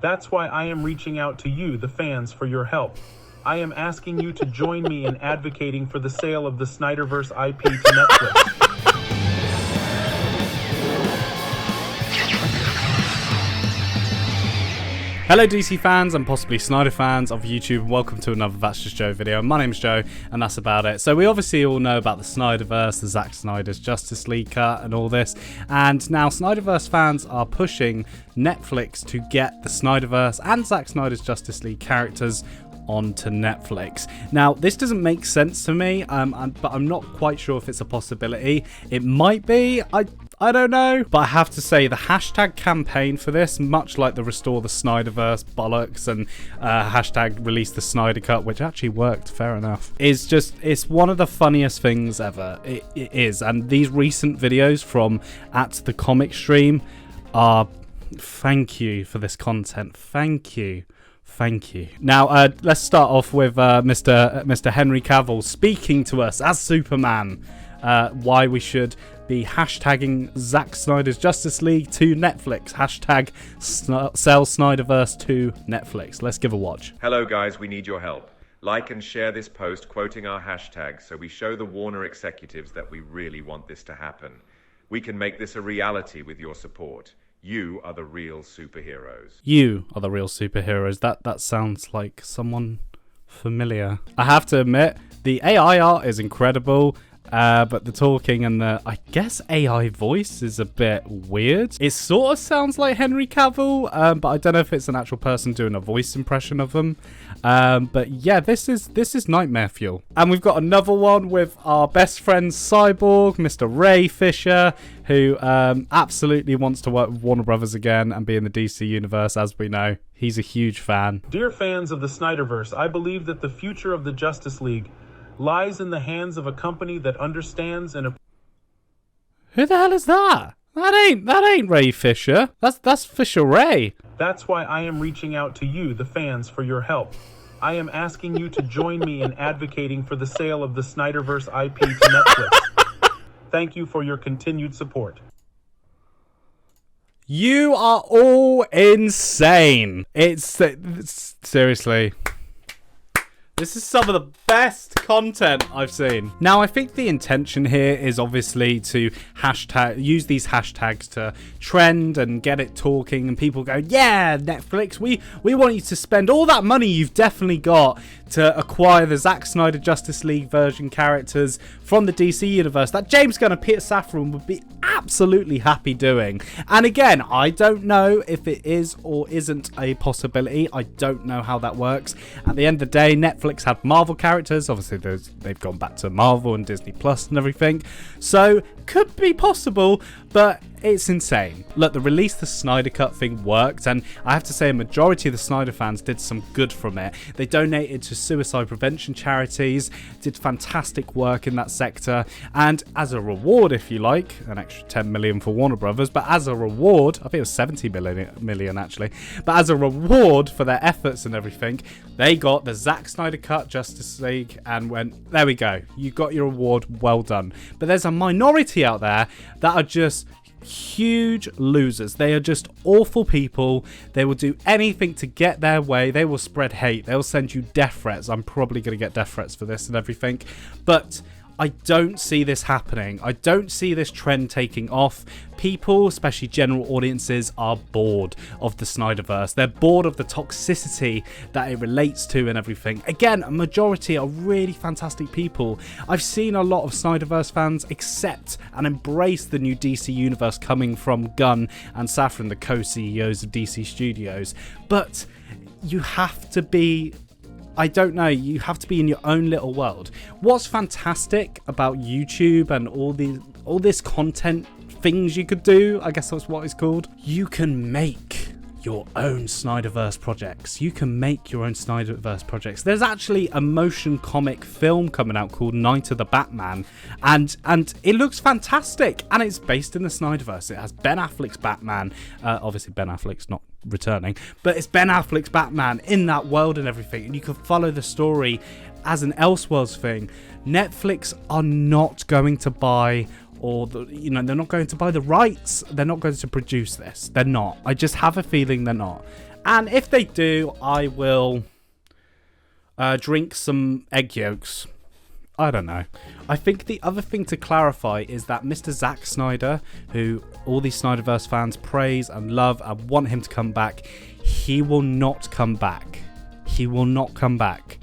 That's why I am reaching out to you, the fans, for your help. I am asking you to join me in advocating for the sale of the Snyderverse IP to Netflix. Hello DC fans and possibly Snyder fans of YouTube, welcome to another That's Just Joe video. My name's Joe and that's about it. So we obviously all know about the Snyderverse, the Zack Snyder's Justice League cut and all this, and now Snyderverse fans are pushing Netflix to get the Snyderverse and Zack Snyder's Justice League characters onto Netflix. Now this doesn't make sense to me, but I'm not quite sure if it's a possibility. It might be, I don't know, but I have to say the hashtag campaign for this, much like the Restore the Snyderverse bollocks and hashtag Release the Snyder Cut, which actually worked, fair enough, it's one of the funniest things ever. It is, and these recent videos from @TheComicStream are, thank you for this content, thank you. Now, let's start off with Mr. Henry Cavill speaking to us as Superman, why we should be hashtagging Zack Snyder's Justice League to Netflix. Hashtag sell Snyderverse to Netflix. Let's give a watch. Hello guys, we need your help. Like and share this post quoting our hashtag so we show the Warner executives that we really want this to happen. We can make this a reality with your support. You are the real superheroes. You are the real superheroes. That sounds like someone familiar. I have to admit, the AI art is incredible. But the talking and the, I guess, AI voice is a bit weird. It sort of sounds like Henry Cavill, but I don't know if it's an actual person doing a voice impression of him. But yeah, this is nightmare fuel. And we've got another one with our best friend Cyborg, Mr. Ray Fisher, who absolutely wants to work with Warner Brothers again and be in the DC universe, as we know. He's a huge fan. Dear fans of the Snyderverse, I believe that the future of the Justice League lies in the hands of a company that understands and... Who the hell is that? That ain't Ray Fisher. That's Fisher Ray. That's why I am reaching out to you, the fans, for your help. I am asking you to join me in advocating for the sale of the Snyderverse IP to Netflix. Thank you for your continued support. You are all insane. It's seriously. This is some of the best content I've seen. Now, I think the intention here is obviously to use these hashtags to trend and get it talking, and people go, yeah, Netflix, we want you to spend all that money you've definitely got to acquire the Zack Snyder Justice League version characters from the DC universe that James Gunn and Peter Safran would be absolutely happy doing. And again, I don't know if it is or isn't a possibility. I don't know how that works. At the end of the day, Netflix had Marvel characters. Obviously, they've gone back to Marvel and Disney Plus and everything. So, could be possible, but it's insane. Look, the Release the Snyder Cut thing worked, and I have to say a majority of the Snyder fans did some good from it. They donated to suicide prevention charities, did fantastic work in that sector, and as a reward, if you like, an extra 10 million for Warner Brothers, but as a reward, I think it was 70 million actually, but as a reward for their efforts and everything, they got the Zack Snyder Cut Justice League and went, there we go, you got your award, well done. But there's a minority out there that are just huge losers. They are just awful people. They will do anything to get their way. They will spread hate. They'll send you death threats. I'm probably going to get death threats for this and everything. But I don't see this happening. I don't see this trend taking off. People, especially general audiences, are bored of the Snyderverse. They're bored of the toxicity that it relates to and everything. Again, a majority are really fantastic people. I've seen a lot of Snyderverse fans accept and embrace the new DC universe coming from Gunn and Safran, the co-CEOs of DC Studios. But you have to be... I don't know, you have to be in your own little world. What's fantastic about YouTube and all this content things you could do, I guess that's what it's called, you can make your own Snyderverse projects. You can make your own Snyderverse projects. There's actually a motion comic film coming out called Night of the Batman, and it looks fantastic, and it's based in the Snyderverse. It has Ben Affleck's Batman. Obviously Ben Affleck's not returning, but it's Ben Affleck's Batman in that world and everything, and you can follow the story as an Elseworlds thing. Netflix are not going to buy, or they're not going to buy the rights. They're not going to produce this. They're not. I just have a feeling they're not. And if they do, I will drink some egg yolks. I don't know. I think the other thing to clarify is that Mr. Zack Snyder, who all these Snyderverse fans praise and love and want him to come back, he will not come back. He will not come back.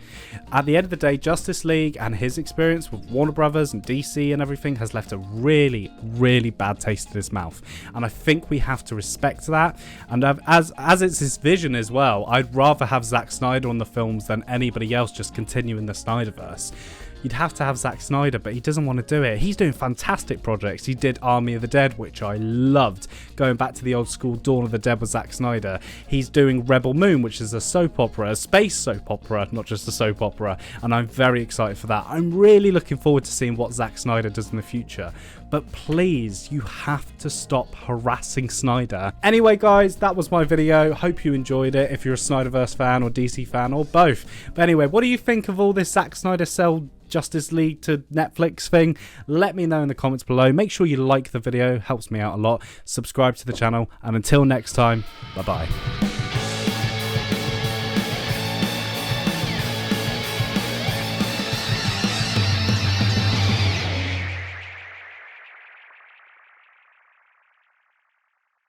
At the end of the day, Justice League and his experience with Warner Brothers and DC and everything has left a really, really bad taste in his mouth. And I think we have to respect that. And as it's his vision as well, I'd rather have Zack Snyder on the films than anybody else just continuing the Snyderverse. You'd have to have Zack Snyder, but he doesn't want to do it. He's doing fantastic projects. He did Army of the Dead, which I loved. Going back to the old school Dawn of the Dead with Zack Snyder. He's doing Rebel Moon, which is a soap opera, a space soap opera, not just a soap opera. And I'm very excited for that. I'm really looking forward to seeing what Zack Snyder does in the future. But please, you have to stop harassing Snyder. Anyway, guys, that was my video. Hope you enjoyed it. If you're a Snyderverse fan or DC fan or both. But anyway, what do you think of all this Zack Snyder sell Justice League to Netflix thing? Let me know in the comments below. Make sure you like the video, helps me out a lot. Subscribe to the channel, and until next time, bye bye.